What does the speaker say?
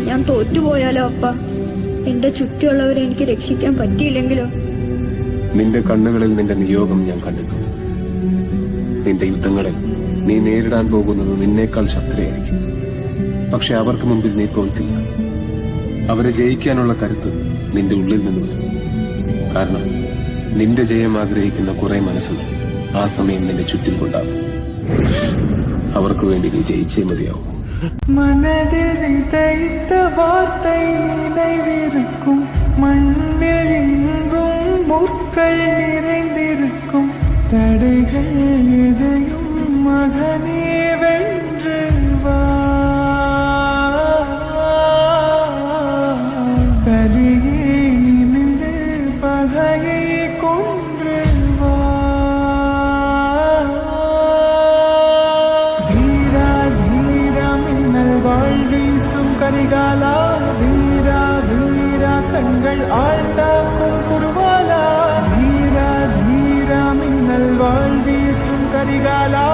ഞാൻ തോറ്റുപോയാലോ അപ്പ? എന്റെ ചുറ്റുമുള്ളവരെ എനിക്ക് രക്ഷിക്കാൻ പറ്റിയില്ലെങ്കിലോ? നിന്റെ കണ്ണുകളിൽ നിന്റെ നിയോഗം ഞാൻ കണ്ടിട്ടുണ്ട്. നിന്റെ യുദ്ധങ്ങളിൽ നീ നേരിടാൻ പോകുന്നത് നിന്നേക്കാൾ ശക്തരായിരിക്കും. പക്ഷെ അവർക്ക് മുമ്പിൽ നീ തോൽക്കില്ല. അവരെ ജയിക്കാനുള്ള കരുത്ത് നിന്റെ ഉള്ളിൽ നിന്ന് വരും. കാരണം നിന്റെ ജയം ആഗ്രഹിക്കുന്ന കുറെ മനസ്സുകൾ ആ സമയം നിന്റെ ചുറ്റിലുണ്ടാകും. അവർക്ക് വേണ്ടി നീ ജയിച്ചേ മതിയാവും. மனதில் விதைத்த வார்த்தை நினைவிருக்கும், மண்ணில் எங்கும் முற்கள் நிறைந்திருக்கும். தடைகள் எதையும் மகனே வென்று வா, கலியே நிமிந்து பகையை கொன்று வா. தீரா தீரா மின்னல் வாழ்வீசும் கரிகாலா, வீரா வீரா கண்கள் ஆழ்ந்தாக்கும் குருவாலா. தீரா தீரா மின்னல் வாழ்வீசும் கரிகாலா.